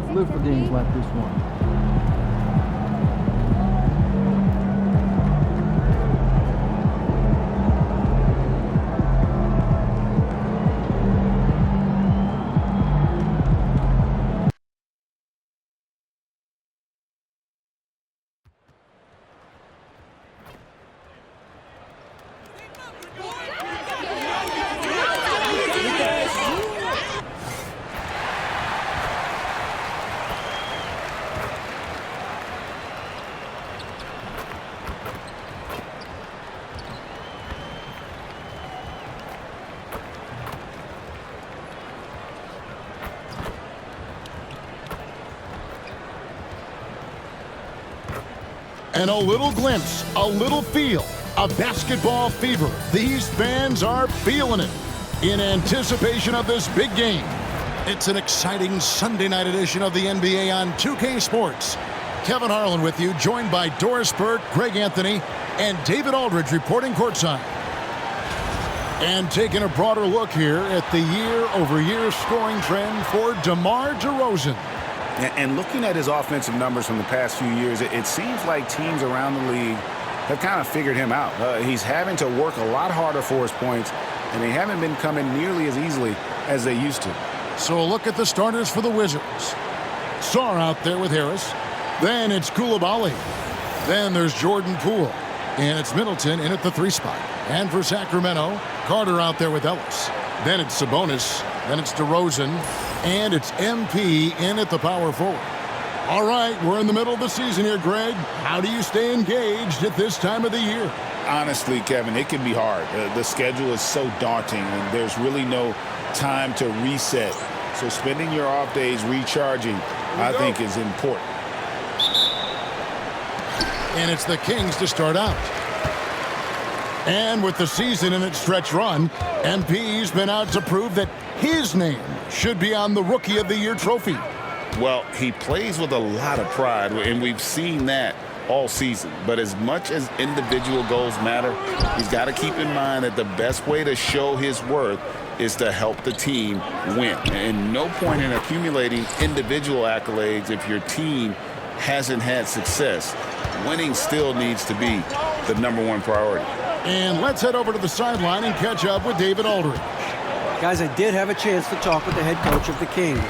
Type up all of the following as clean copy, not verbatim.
Let's live for games like this one. And a little glimpse, a little feel of basketball fever. These fans are feeling it in anticipation of this big game. It's an exciting Sunday night edition of the NBA on 2K Sports. Kevin Harlan with you, joined by Doris Burke, Greg Anthony, and David Aldridge reporting courtside. And taking a broader look here at the year-over-year scoring trend for DeMar DeRozan. And looking at his offensive numbers from the past few years, it seems like teams around the league have kind of figured him out. He's having to work a lot harder for his points, and they haven't been coming nearly as easily as they used to. So a look at the starters for the Wizards. Sarr out there with Harris. Then it's Coulibaly. Then there's Jordan Poole. And it's Middleton in at the 3 spot. And for Sacramento, Carter out there with Ellis. Then it's Sabonis. Then it's DeRozan. And it's MP in at the power forward. All right, we're in the middle of the season here, Greg. How do you stay engaged at this time of the year? Honestly, Kevin, it can be hard. The schedule is so daunting, and there's really no time to reset. So spending your off days recharging, I think, is important. And it's the Kings to start out. And with the season in its stretch run, MP's been out to prove that his name should be on the Rookie of the Year trophy. Well, he plays with a lot of pride, and we've seen that all season. But as much as individual goals matter, he's got to keep in mind that the best way to show his worth is to help the team win. And no point in accumulating individual accolades if your team hasn't had success. Winning still needs to be the #1 priority. And let's head over to the sideline and catch up with David Aldridge. Guys, I did have a chance to talk with the head coach of the Kings.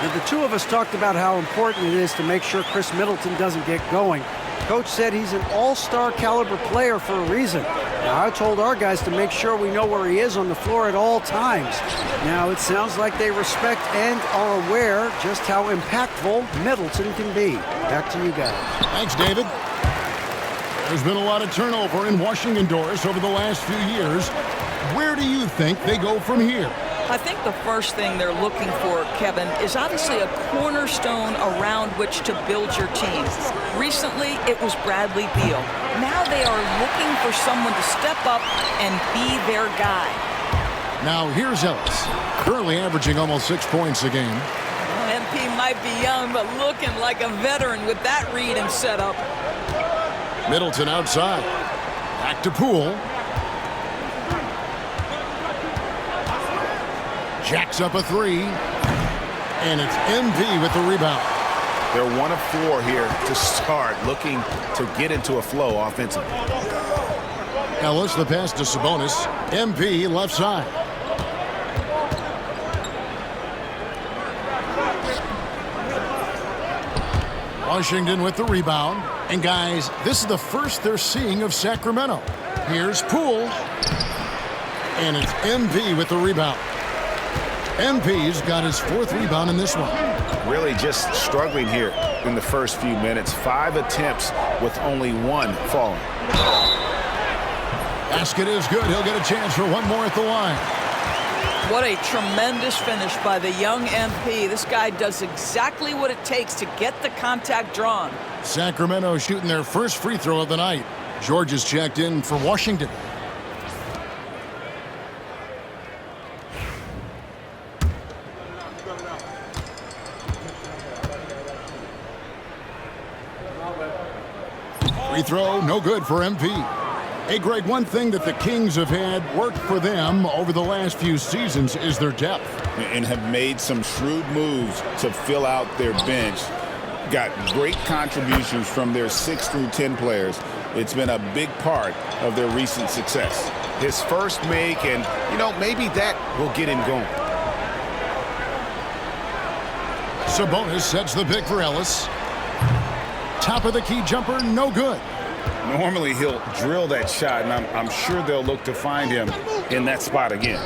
And the two of us talked about how important it is to make sure Chris Middleton doesn't get going. Coach said he's an all-star caliber player for a reason. Now, I told our guys to make sure we know where he is on the floor at all times. Now, it sounds like they respect and are aware just how impactful Middleton can be. Back to you guys. Thanks, David. There's been a lot of turnover in Washington, Doris, over the last few years. Where do you think they go from here? I think the first thing they're looking for, Kevin, is obviously a cornerstone around which to build your team. Recently, it was Bradley Beal. Now they are looking for someone to step up and be their guy. Now here's Ellis, currently averaging almost 6 points a game. MP might be young, but looking like a veteran with that read and setup. Middleton outside. Back to Poole. Jacks up a 3. And it's MV with the rebound. They're 1 of 4 here to start, looking to get into a flow offensively. Ellis, the pass to Sabonis. MP left side. Washington with the rebound. And guys, this is the first they're seeing of Sacramento. Here's Poole. And it's MV with the rebound. MP's got his 4th rebound in this one. Really just struggling here in the first few minutes. 5 attempts with only 1 falling. Basket is good. He'll get a chance for 1 more at the line. What a tremendous finish by the young MP. This guy does exactly what it takes to get the contact drawn. Sacramento shooting their first free throw of the night. George is checked in for Washington. Free throw, no good for MP. Hey, Greg, one thing that the Kings have had work for them over the last few seasons is their depth. And have made some shrewd moves to fill out their bench. Got great contributions from their 6 through 10 players. It's been a big part of their recent success. His first make, and, maybe that will get him going. Sabonis sets the pick for Ellis. Top of the key jumper, no good. Normally he'll drill that shot, and I'm sure they'll look to find him in that spot again.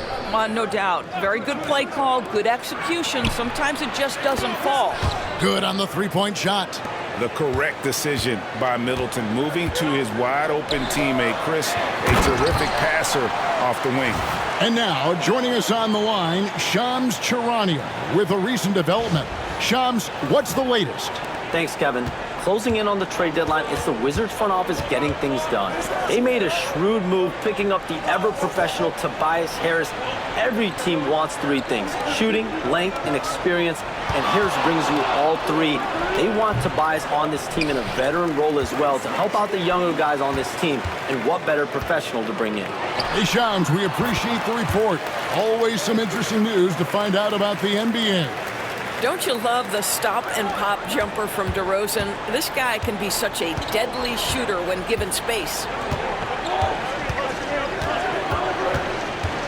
No doubt. Very good play call, good execution. Sometimes it just doesn't fall. Good on the three-point shot. The correct decision by Middleton, moving to his wide-open teammate, Chris, a terrific passer off the wing. And now, joining us on the line, Shams Charania with a recent development. Shams, what's the latest? Thanks, Kevin. Closing in on the trade deadline, it's the Wizards front office getting things done. They made a shrewd move picking up the ever-professional Tobias Harris. Every team wants 3 things: shooting, length, and experience, and Harris brings you all 3. They want Tobias on this team in a veteran role as well to help out the younger guys on this team, and what better professional to bring in. Hey, Shams, we appreciate the report. Always some interesting news to find out about the NBA. Don't you love the stop-and-pop jumper from DeRozan? This guy can be such a deadly shooter when given space.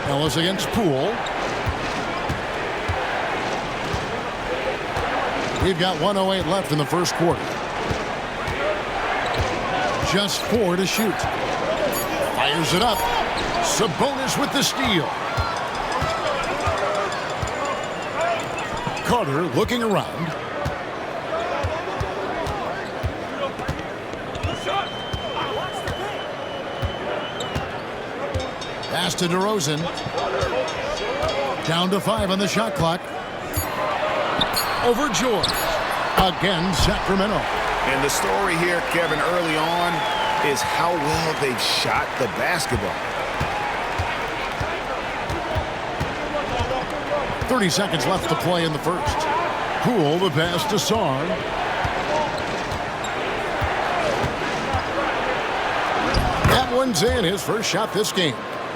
Ellis against Poole. We've got 1:08 left in the first quarter. Just 4 to shoot. Fires it up. Sabonis with the steal. Carter looking around. Pass to DeRozan. Down to 5 on the shot clock. Over George. Again, Sacramento. And the story here, Kevin, early on is how well they've shot the basketball. 30 seconds left to play in the first. Poole, the pass to Sarr. That one's in, his first shot this game.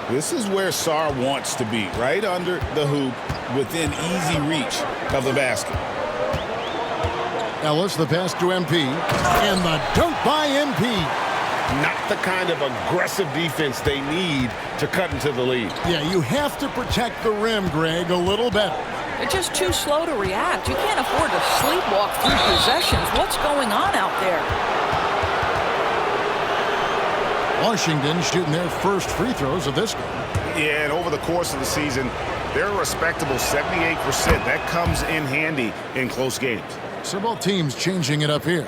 This is where Sarr wants to be, right under the hoop, within easy reach of the basket. Ellis, the pass to MP, and the dunk by MP. Not the kind of aggressive defense they need to cut into the lead. Yeah, you have to protect the rim, Greg, a little better. They're just too slow to react. You can't afford to sleepwalk through possessions. What's going on out there? Washington shooting their first free throws of this game. Yeah, and over the course of the season, they're a respectable 78%. That comes in handy in close games. So both teams changing it up here.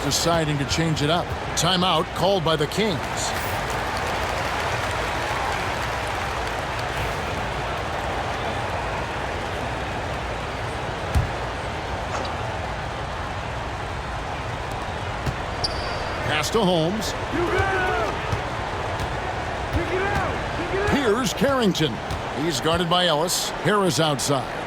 Deciding to change it up. Timeout called by the Kings. Pass to Holmes. Here's Carrington. He's guarded by Ellis. Harris outside.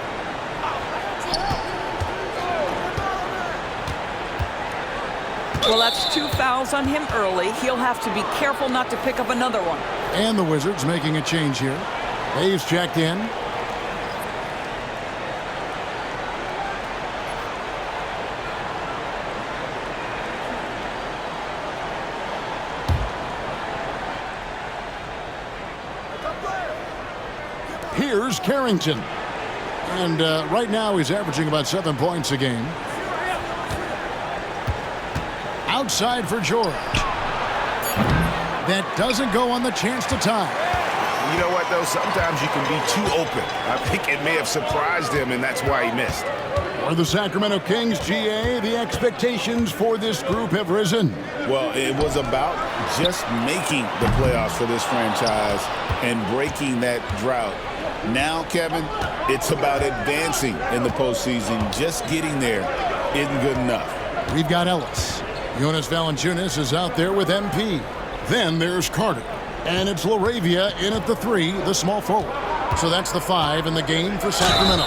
Well, that's 2 fouls on him early. He'll have to be careful not to pick up another one. And the Wizards making a change here. Dave's checked in. Here's Carrington. And right now he's averaging about 7 points a game. Outside for George. That doesn't go on the chance to tie. You know what, though? Sometimes you can be too open. I think it may have surprised him, and that's why he missed. For the Sacramento Kings, GA, the expectations for this group have risen. Well, it was about just making the playoffs for this franchise and breaking that drought. Now, Kevin, it's about advancing in the postseason. Just getting there isn't good enough. We've got Ellis. Jonas Valanciunas is out there with MP. Then there's Carter. And it's LaRavia in at the 3, the small forward. So that's the 5 in the game for Sacramento.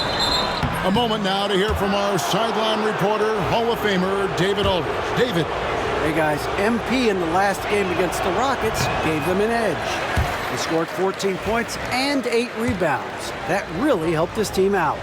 A moment now to hear from our sideline reporter, Hall of Famer David Aldridge. David. Hey guys, MP in the last game against the Rockets gave them an edge. He scored 14 points and 8 rebounds. That really helped his team out.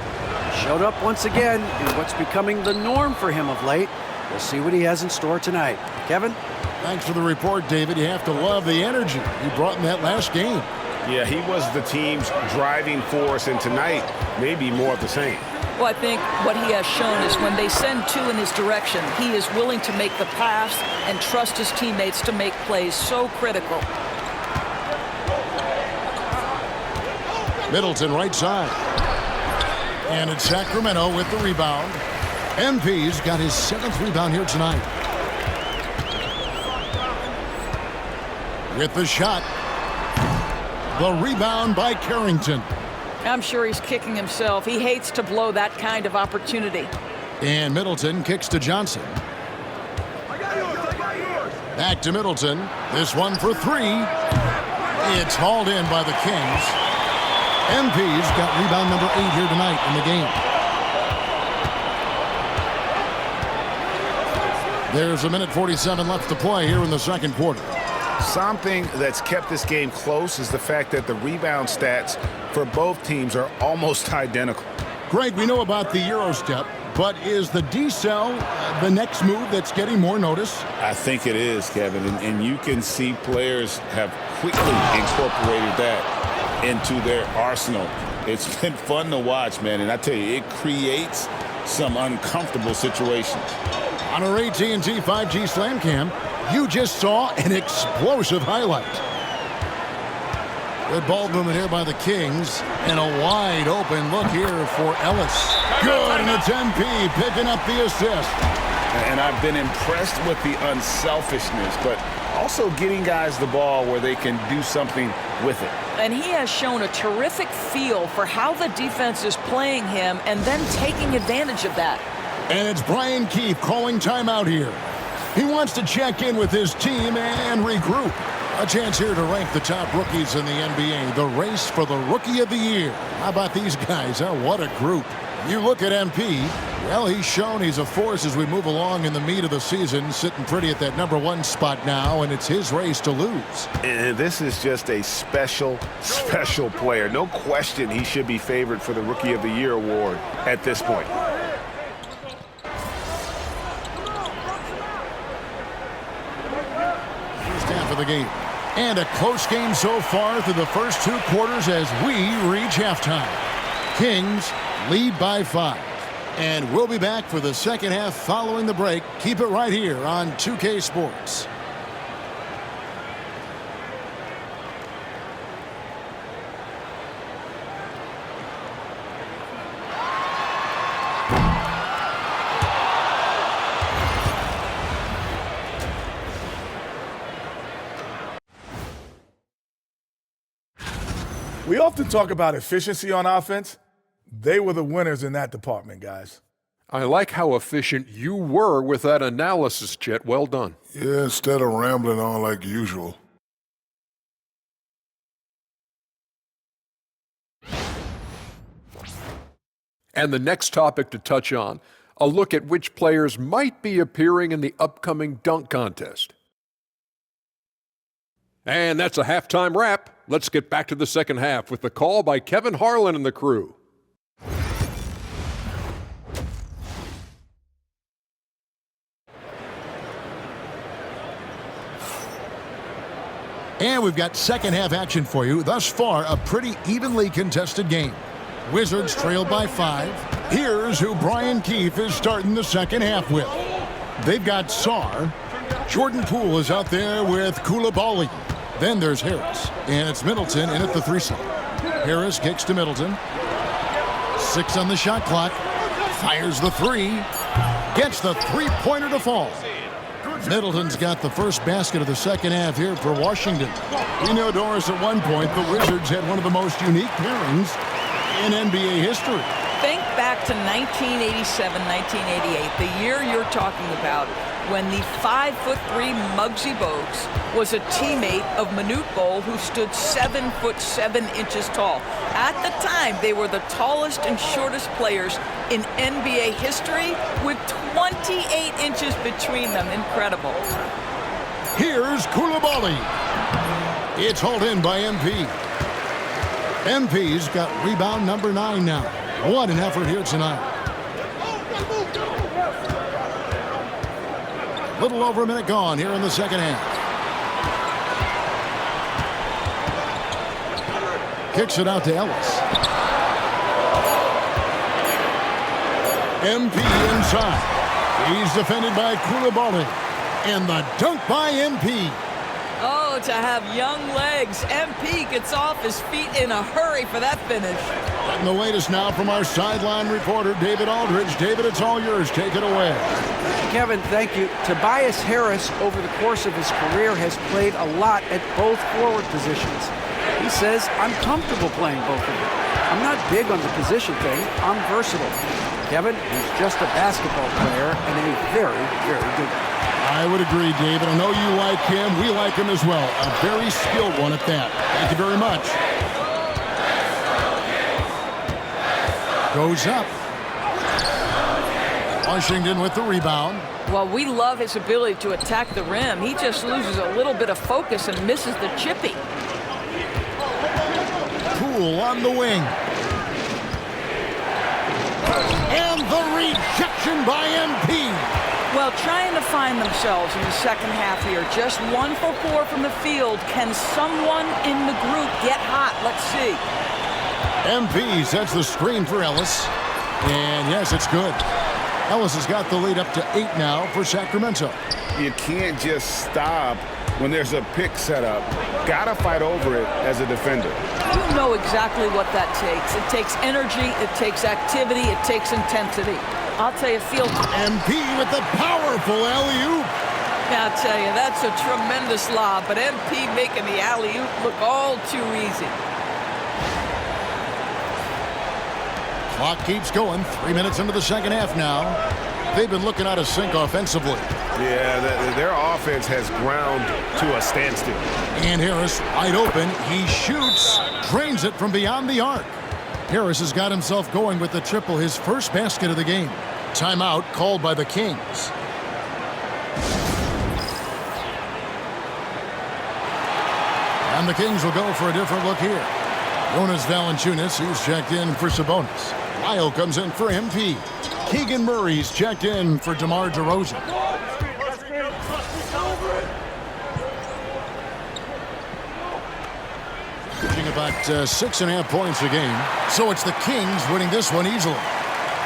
He showed up once again in what's becoming the norm for him of late. We'll see what he has in store tonight. Kevin? Thanks for the report, David. You have to love the energy he brought in that last game. Yeah, he was the team's driving force, and tonight, maybe more of the same. Well, I think what he has shown is when they send 2 in his direction, he is willing to make the pass and trust his teammates to make plays so critical. Middleton right side. And it's Sacramento with the rebound. MP's got his 7th rebound here tonight. With the shot. The rebound by Carrington. I'm sure he's kicking himself. He hates to blow that kind of opportunity. And Middleton kicks to Johnson. Back to Middleton. This one for 3. It's hauled in by the Kings. MP's got rebound number 8 here tonight in the game. There's a minute 47 left to play here in the second quarter. Something that's kept this game close is the fact that the rebound stats for both teams are almost identical. Greg, we know about the Euro step, but is the D-cell the next move that's getting more notice? I think it is, Kevin, and you can see players have quickly incorporated that into their arsenal. It's been fun to watch, man, and I tell you, it creates some uncomfortable situations. On our AT&T 5G Slam Cam, you just saw an explosive highlight. Good ball movement here by the Kings, and a wide open look here for Ellis. Good, and it's MP picking up the assist. And I've been impressed with the unselfishness, but also getting guys the ball where they can do something with it. And he has shown a terrific feel for how the defense is playing him and then taking advantage of that. And it's Brian Keefe calling timeout here. He wants to check in with his team and regroup. A chance here to rank the top rookies in the NBA. The race for the Rookie of the Year. How about these guys? Oh, what a group. You look at MP. Well, he's shown he's a force as we move along in the meat of the season, sitting pretty at that number 1 spot now, and it's his race to lose. And this is just a special, special player. No question he should be favored for the Rookie of the Year award at this point. The game. And a close game so far through the first 2 quarters as we reach halftime. Kings lead by 5. And we'll be back for the second half following the break. Keep it right here on 2K Sports. We often talk about efficiency on offense. They were the winners in that department, guys. I like how efficient you were with that analysis, Chet. Well done. Yeah, instead of rambling on like usual. And the next topic to touch on, a look at which players might be appearing in the upcoming dunk contest. And that's a halftime wrap. Let's get back to the second half with the call by Kevin Harlan and the crew. And we've got second half action for you. Thus far, a pretty evenly contested game. Wizards trail by 5. Here's who Brian Keefe is starting the second half with. They've got Sarr. Jordan Poole is out there with Koulibaly. Then there's Harris, and it's Middleton in at the 3 slot. Harris kicks to Middleton. 6 on the shot clock. Fires the 3. Gets the 3-pointer to fall. Middleton's got the first basket of the second half here for Washington. You know, Doris, at one point, the Wizards had one of the most unique pairings in NBA history. Think back to 1987, 1988, the year you're talking about, when the 5'3" Muggsy Bogues was a teammate of Manute Bol, who stood 7'7" tall. At the time, they were the tallest and shortest players in NBA history, with 28 inches between them. Incredible. Here's Coulibaly. It's hauled in by MP. MP's got rebound number 9 now. What an effort here tonight. Little over a minute gone here in the second half. Kicks it out to Ellis. MP inside. He's defended by Coulibaly. And the dunk by MP. Oh, to have young legs. MP gets off his feet in a hurry for that finish. And the latest now from our sideline reporter, David Aldridge. David, it's all yours. Take it away. Kevin, thank you. Tobias Harris, over the course of his career, has played a lot at both forward positions. He says, I'm comfortable playing both of them. I'm not big on the position thing. I'm versatile. Kevin, he's just a basketball player and a very, very good one. I would agree, David. I know you like him. We like him as well. A very skilled one at that. Thank you very much. Goes up. Washington with the rebound. Well, we love his ability to attack the rim. He just loses a little bit of focus and misses the chippy. Poole on the wing. And the rejection by MP. Well, trying to find themselves in the second half here. Just 1 for 4 from the field. Can someone in the group get hot? Let's see. MP sets the screen for Ellis. And yes, it's good. Ellis has got the lead up to 8 now for Sacramento. You can't just stop when there's a pick set up. Gotta fight over it as a defender. You know exactly what that takes. It takes energy, it takes activity, it takes intensity. I'll tell you, field. MP with the powerful alley-oop. I'll tell you, that's a tremendous lob, but MP making the alley-oop look all too easy. Clock keeps going. 3 minutes into the second half now. They've been looking out of sync offensively. Yeah, their offense has ground to a standstill. And Harris wide open. He shoots, drains it from beyond the arc. Harris has got himself going with the triple, his first basket of the game. Timeout called by the Kings. And the Kings will go for a different look here. Jonas Valanciunas, he's checked in for Sabonis. Lyle comes in for MP. Keegan Murray's checked in for DeMar DeRozan. Averaging about 6.5 points a game. So it's the Kings winning this one easily.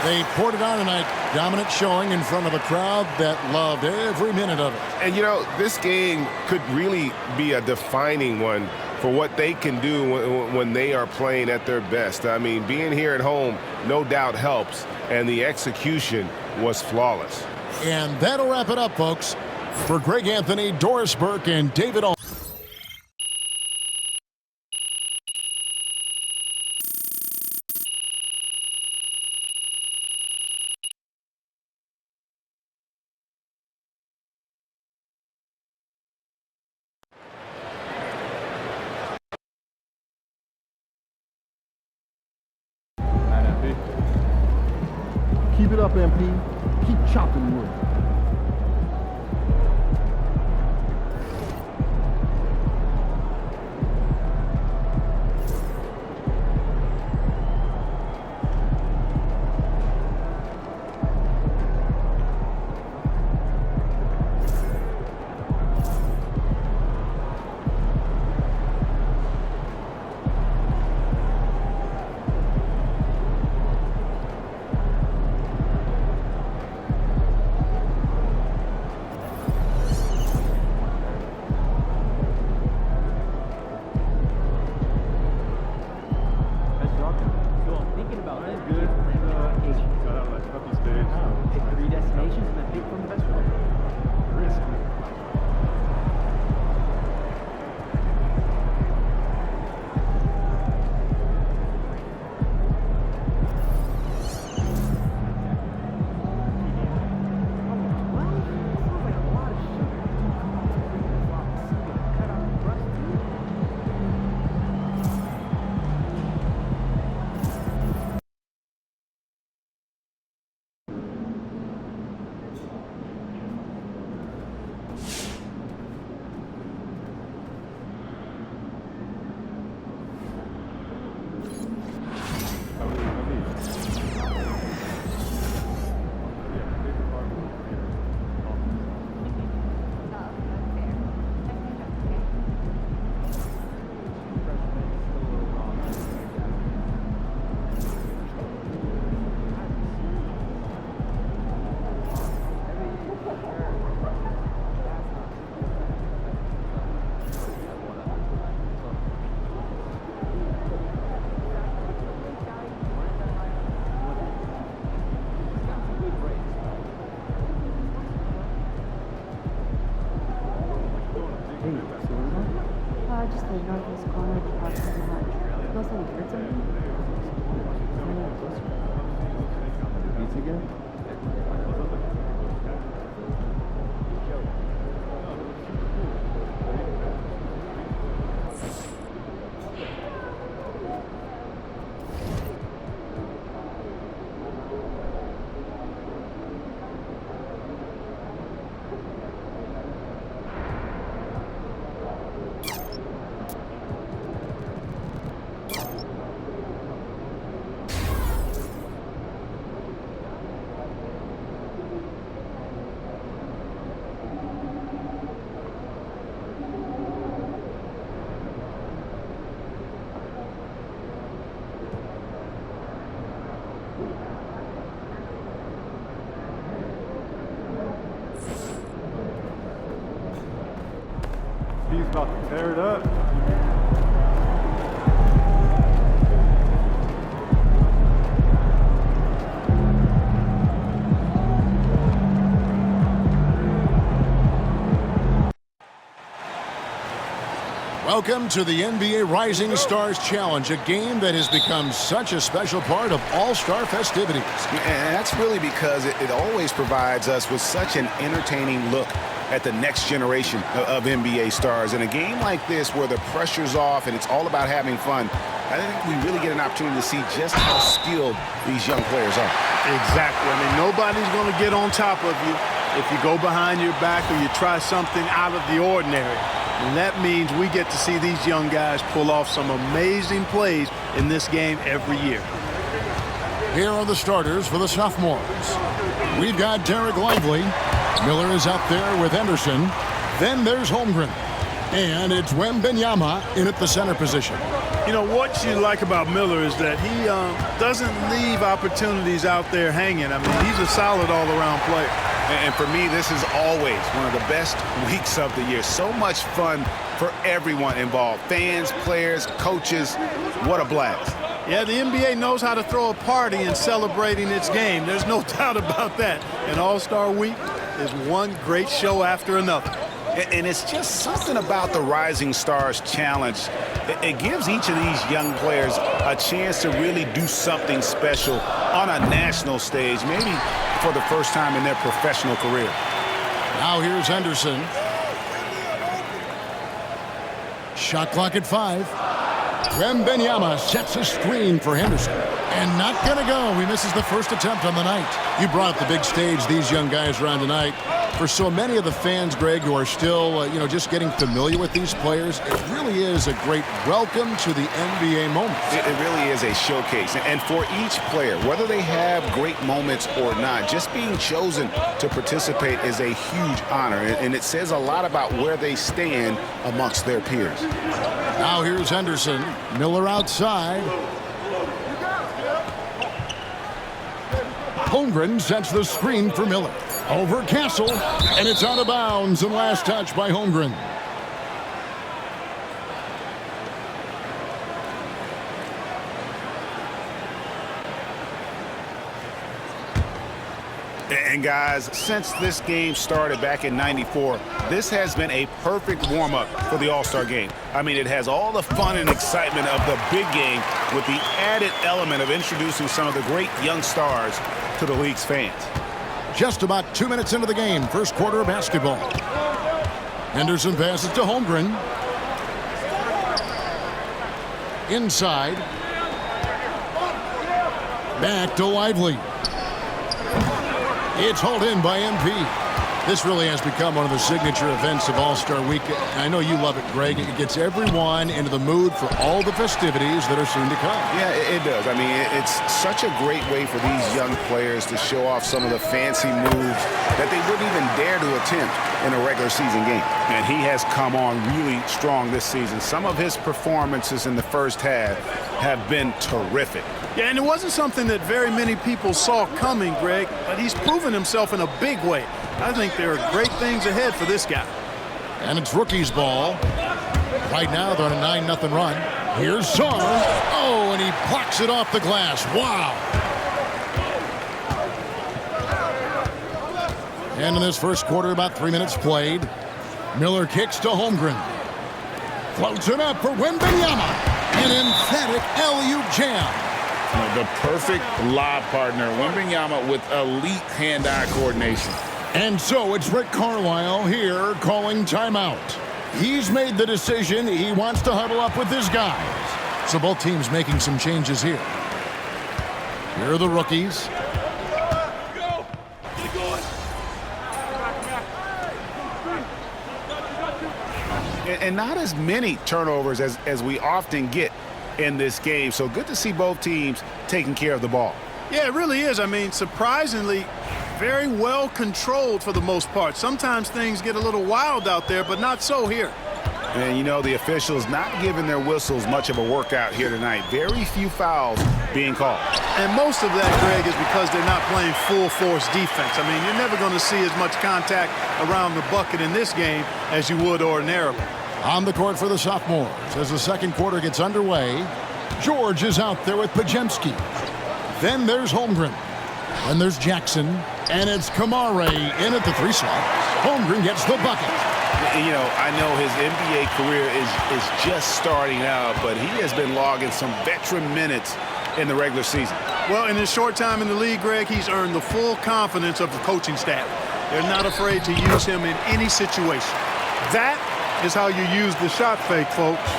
They poured it on tonight. Dominant showing in front of a crowd that loved every minute of it. And, you know, this game could really be a defining one for what they can do when they are playing at their best. I mean, being here at home no doubt helps, and the execution was flawless. And that'll wrap it up, folks. For Greg Anthony, Doris Burke, and David Aldridge. Keep it up, MP. Keep chopping wood. outside northwest corner of the park has a hut. Smells like you heard something? Pizza again? He's about to tear it up. Welcome to the NBA Rising Stars Challenge, a game that has become such a special part of all-star festivities. And that's really because it always provides us with such an entertaining look at the next generation of NBA stars. In a game like this where the pressure's off and it's all about having fun, I think we really get an opportunity to see just how skilled these young players are. Exactly. I mean, nobody's going to get on top of you if you go behind your back or you try something out of the ordinary. And that means we get to see these young guys pull off some amazing plays in this game every year. Here are the starters for the sophomores. We've got Derek Lively. Miller is out there with Henderson. Then there's Holmgren. And it's Wembanyama in at the center position. You know, what you like about Miller is that he doesn't leave opportunities out there hanging. I mean, he's a solid all-around player. And for me, this is always one of the best weeks of the year. So much fun for everyone involved. Fans, players, coaches. What a blast. Yeah, the NBA knows how to throw a party in celebrating its game. There's no doubt about that. And All-Star Week is one great show after another. And it's just something about the Rising Stars Challenge. It gives each of these young players a chance to really do something special on a national stage, maybe for the first time in their professional career. Now here's Henderson. Shot clock at 5. Wembanyama sets a screen for Henderson. And not going to go. He misses the first attempt on the night. You brought up the big stage these young guys are on tonight. For so many of the fans, Greg, who are still, just getting familiar with these players, it really is a great welcome to the NBA moment. It really is a showcase. And for each player, whether they have great moments or not, just being chosen to participate is a huge honor. And it says a lot about where they stand amongst their peers. Now here's Henderson. Miller outside. Holmgren sets the screen for Miller. Over Castle, and it's out of bounds, and last touch by Holmgren. And guys, since this game started back in '94, this has been a perfect warm-up for the All-Star game. I mean, it has all the fun and excitement of the big game with the added element of introducing some of the great young stars to the league's fans. Just about 2 minutes into the game, first quarter of basketball. Henderson passes to Holmgren. Inside. Back to Lively. It's hauled in by MP. This really has become one of the signature events of All-Star Week. I know you love it, Greg. It gets everyone into the mood for all the festivities that are soon to come. Yeah, it does. I mean, it's such a great way for these young players to show off some of the fancy moves that they wouldn't even dare to attempt in a regular season game. And he has come on really strong this season. Some of his performances in the first half have been terrific. Yeah, and it wasn't something that very many people saw coming, Greg, but he's proven himself in a big way. I think there are great things ahead for this guy. And it's rookies' ball. Right now, they're on a 9-0 run. Here's Song. Oh, and he blocks it off the glass. Wow. And in this first quarter, about 3 minutes played. Miller kicks to Holmgren. Floats it up for Wembanyama. An emphatic alley-oop jam. The perfect lob partner. Wembanyama with elite hand-eye coordination. And so it's Rick Carlisle here calling timeout. He's made the decision he wants to huddle up with his guys. So both teams making some changes here. Here are the rookies. And not as many turnovers as we often get in this game. So good to see both teams taking care of the ball. Yeah, it really is. I mean, surprisingly, very well controlled for the most part. Sometimes things get a little wild out there, but not so here. And, you know, the officials not giving their whistles much of a workout here tonight. Very few fouls being called. And most of that, Greg, is because they're not playing full-force defense. I mean, you're never going to see as much contact around the bucket in this game as you would ordinarily. On the court for the sophomores as the second quarter gets underway. George is out there with Pajemski. Then there's Holmgren. Then there's Jackson. And it's Kamare in at the 3 slot. Holmgren gets the bucket. You know, I know his NBA career is just starting out, but he has been logging some veteran minutes in the regular season. Well, in his short time in the league, Greg, he's earned the full confidence of the coaching staff. They're not afraid to use him in any situation. That is how you use the shot fake, folks.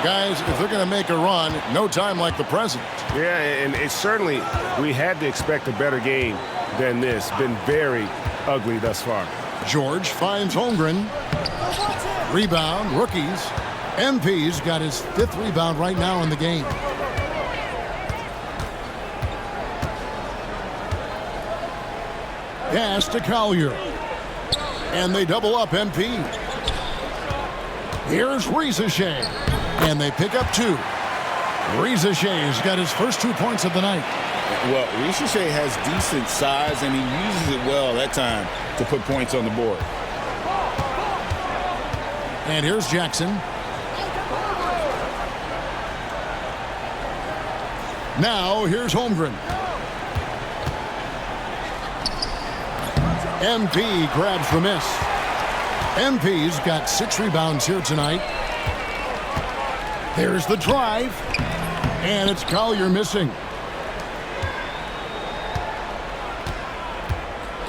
Guys, if they're going to make a run, no time like the present. Yeah, and it's certainly, we had to expect a better game than this. Been very ugly thus far. George finds Holmgren. Rebound, rookies. MP's got his 5th rebound right now in the game. Pass to Collier. And they double up MP. Here's Rizachet. And they pick up 2. Rizachet's got his first 2 points of the night. Well, Rizachet has decent size, and he uses it well at time to put points on the board. And here's Jackson. Now, here's Holmgren. MP grabs the miss. MP's got 6 rebounds here tonight. There's the drive. And it's Collier missing.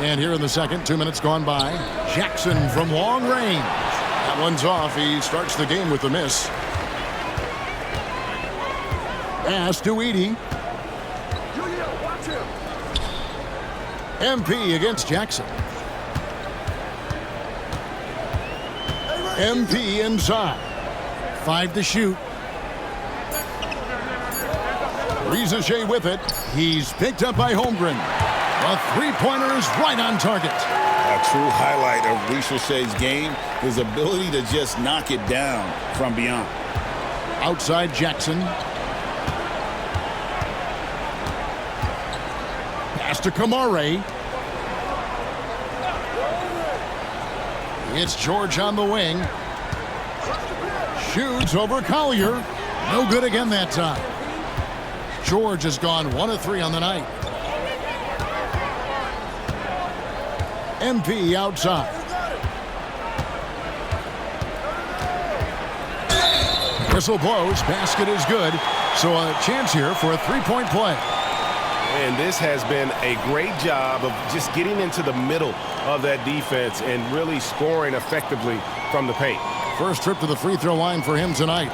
And here in the second, 2 minutes gone by. Jackson from long range. That one's off. He starts the game with the miss. Pass to Edey. MP against Jackson. MP inside. 5 to shoot. Rizachet with it. He's picked up by Holmgren. A 3-pointer is right on target. A true highlight of Rizachet's game, his ability to just knock it down from beyond. Outside Jackson. Pass to Kamare. It's George on the wing. Shoots over Collier. No good again that time. George has gone 1 of 3 on the night. MP outside. Whistle blows. Basket is good. So a chance here for a 3-point play. And this has been a great job of just getting into the middle of that defense and really scoring effectively from the paint. First trip to the free throw line for him tonight.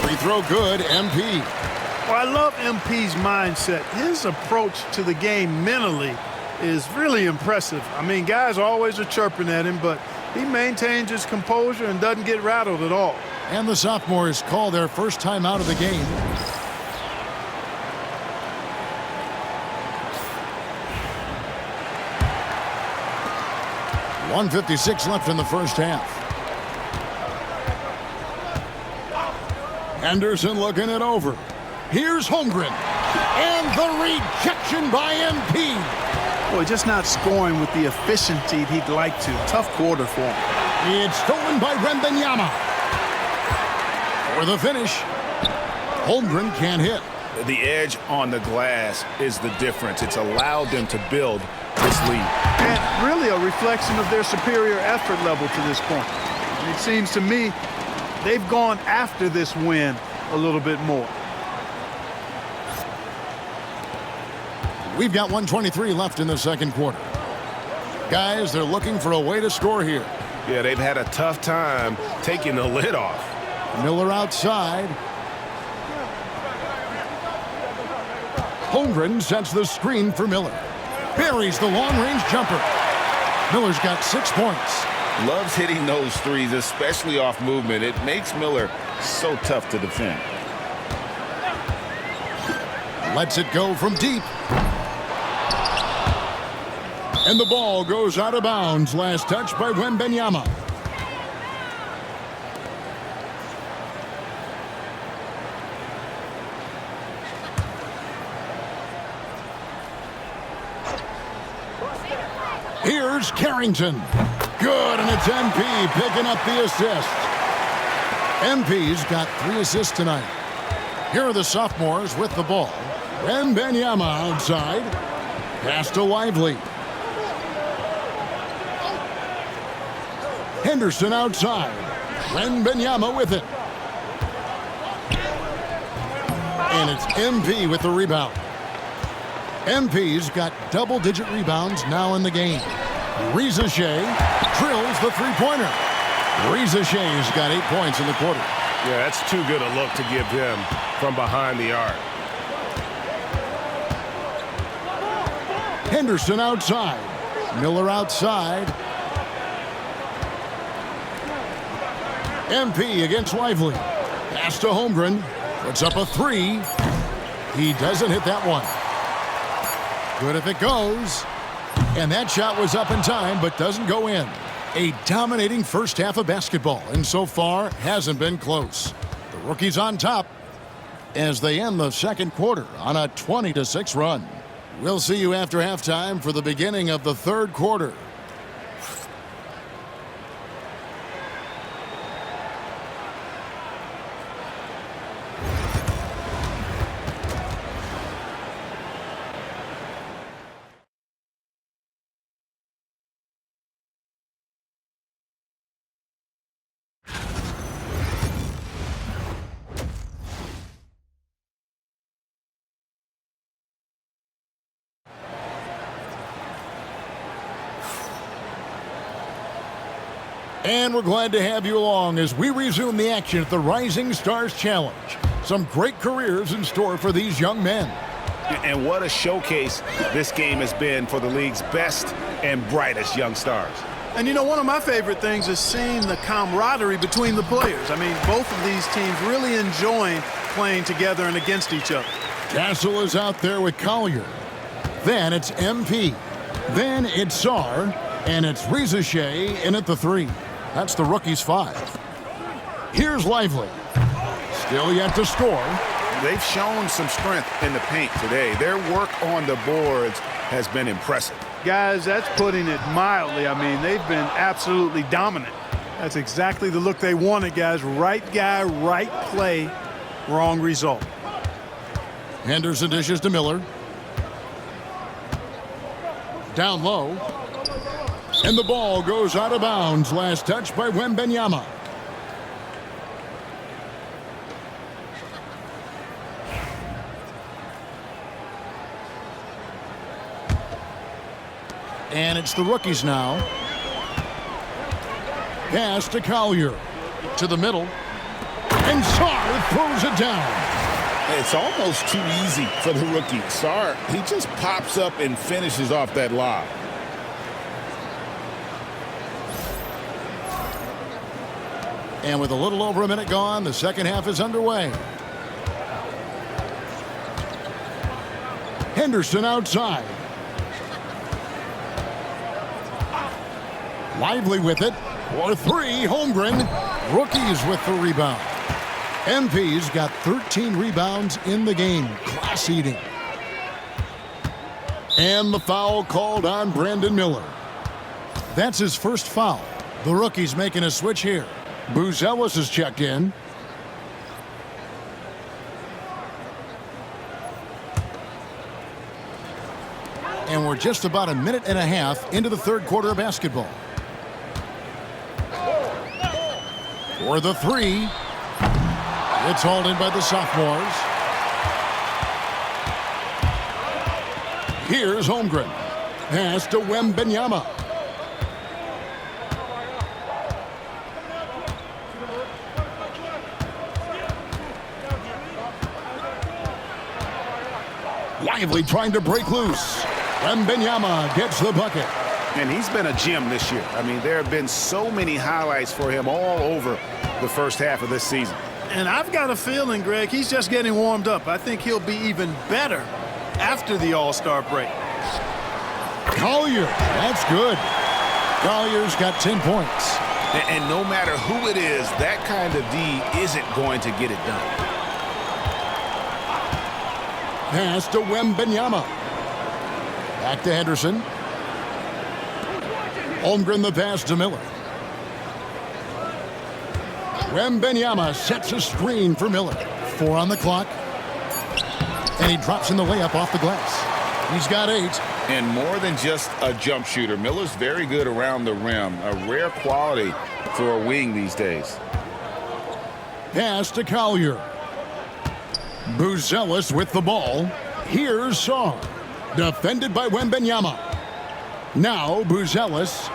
Free throw good, MP. Well, I love MP's mindset. His approach to the game mentally is really impressive. I mean, guys always are chirping at him, but he maintains his composure and doesn't get rattled at all. And the sophomores call their first time out of the game. .156 left in the first half. Anderson looking it over. Here's Holmgren. And the rejection by MP. Boy, just not scoring with the efficiency he'd like to. Tough quarter for him. It's stolen by Wembanyama. For the finish. Holmgren can't hit. The edge on the glass is the difference. It's allowed them to build this lead. And really a reflection of their superior effort level to this point. And it seems to me they've gone after this win a little bit more. We've got 1:23 left in the second quarter. Guys, they're looking for a way to score here. Yeah, they've had a tough time taking the lid off. Miller outside. Holmgren sets the screen for Miller. Buries the long-range jumper. Miller's got 6 points. Loves hitting those threes, especially off movement. It makes Miller so tough to defend. Lets it go from deep. And the ball goes out of bounds. Last touch by Wembanyama. Here's Carrington. Good, and it's MP picking up the assist. MP's got 3 assists tonight. Here are the sophomores with the ball. Wembanyama outside. Pass to Lively. Henderson outside. Wembanyama with it. And it's MP with the rebound. MP's got double-digit rebounds now in the game. Reza Shea drills the three-pointer. Reza Shea's got 8 points in the quarter. Yeah, that's too good a look to give him from behind the arc. Henderson outside. Miller outside. MP against Lively. Pass to Holmgren. Puts up a 3. He doesn't hit that one. Good if it goes. And that shot was up in time, but doesn't go in. A dominating first half of basketball, and so far hasn't been close. The rookies on top as they end the second quarter on a 20-6 run. We'll see you after halftime for the beginning of the third quarter. And we're glad to have you along as we resume the action at the Rising Stars Challenge. Some great careers in store for these young men. And what a showcase this game has been for the league's best and brightest young stars. And you know, one of my favorite things is seeing the camaraderie between the players. I mean, both of these teams really enjoying playing together and against each other. Castle is out there with Collier. Then it's MP. Then it's Sar. And it's Reza Shea in at the 3. That's the rookie's 5. Here's Lively. Still yet to score. They've shown some strength in the paint today. Their work on the boards has been impressive. Guys, that's putting it mildly. I mean, they've been absolutely dominant. That's exactly the look they wanted, guys. Right guy, right play, wrong result. Henderson dishes to Miller. Down low. And the ball goes out of bounds. Last touch by Wembanyama. And it's the rookies now. Pass to Collier. To the middle. And Sar throws it down. It's almost too easy for the rookie. Sar, he just pops up and finishes off that lob. And with a little over a minute gone, the second half is underway. Henderson outside. Lively with it. For 3, Holmgren. Rookies with the rebound. MP's got 13 rebounds in the game. Class eating. And the foul called on Brandon Miller. That's his first foul. The rookie's making a switch here. Buzelis is checked in. we're just about a minute and a half into the third quarter of basketball. For the three. It's hauled in by the sophomores. Here's Holmgren. Pass to Wembenyama. Lively trying to break loose. Wembenyama gets the bucket. And he's been a gem this year. I mean, there have been so many highlights for him all over the first half of this season. And I've got a feeling, Greg, he's just getting warmed up. I think he'll be even better after the All-Star break. Collier, that's good. Collier's got 10 points. And no matter who it is, that kind of D isn't going to get it done. Pass to Wembenyama. Back to Henderson. Holmgren the pass to Miller. Wembenyama sets a screen for Miller. 4 on the clock. And he drops in the layup off the glass. He's got 8. And more than just a jump shooter, Miller's very good around the rim. A rare quality for a wing these days. Pass to Collier. Buzelis with the ball. Here's Sarr. Defended by Wembenyama. Now Buzelis.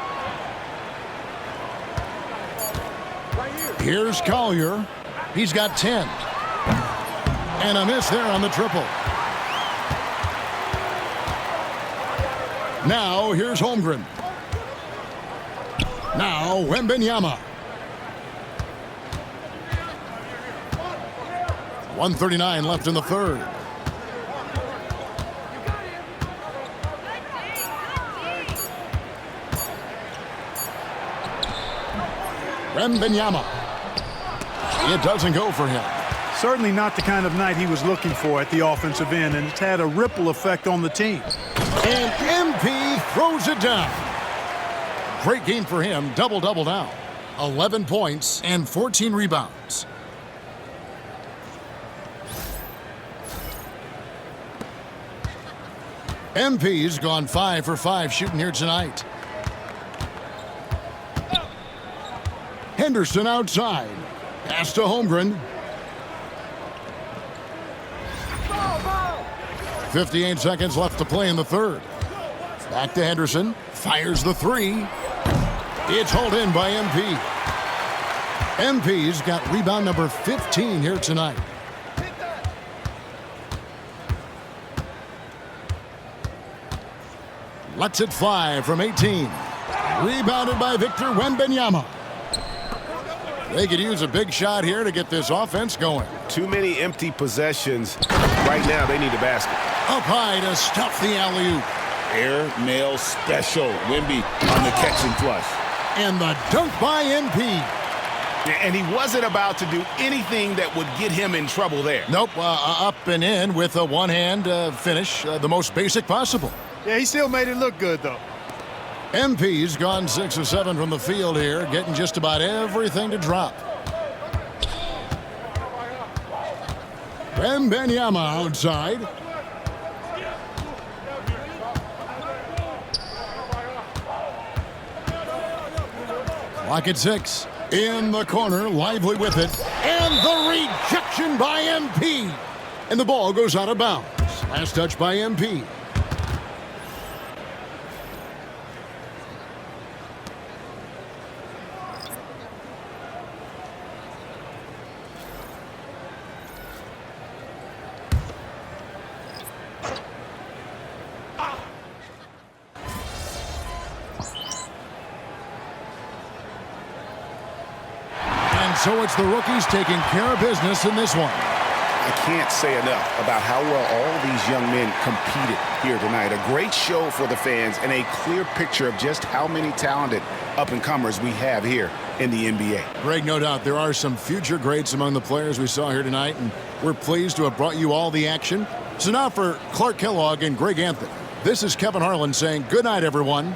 Here's Collier. He's got 10. And a miss there on the triple. Now here's Holmgren. Now Wembenyama. 1:39 left in the third. Wembenyama. It doesn't go for him. Certainly not the kind of night he was looking for at the offensive end, and it's had a ripple effect on the team. And MP throws it down. Great game for him. Double-double now. 11 points and 14 rebounds. MP's gone 5 for 5 shooting here tonight. Henderson outside. Pass to Holmgren. 58 seconds left to play in the third. Back to Henderson. Fires the three. It's hauled in by MP. MP's got rebound number 15 here tonight. Lets it fly from 18. Rebounded by Victor Wembanyama. They could use a big shot here to get this offense going. Too many empty possessions. Right now, they need a basket. Up high to stuff the alley-oop. Air mail special. Wemby on the catch and flush. And the dunk by MP. And he wasn't about to do anything that would get him in trouble there. Nope, up and in with a one-hand finish, the most basic possible. Yeah, he still made it look good, though. MP's gone 6 of 7 from the field here, getting just about everything to drop. Wembanyama outside. Clock at 6. In the corner, Lively with it. And the rejection by MP. And the ball goes out of bounds. Last touch by MP. So it's the rookies taking care of business in this one. I can't say enough about how well all these young men competed here tonight. A great show for the fans and a clear picture of just how many talented up-and-comers we have here in the NBA. Greg, no doubt there are some future greats among the players we saw here tonight, and we're pleased to have brought you all the action. So now for Clark Kellogg and Greg Anthony, this is Kevin Harlan saying good night, everyone.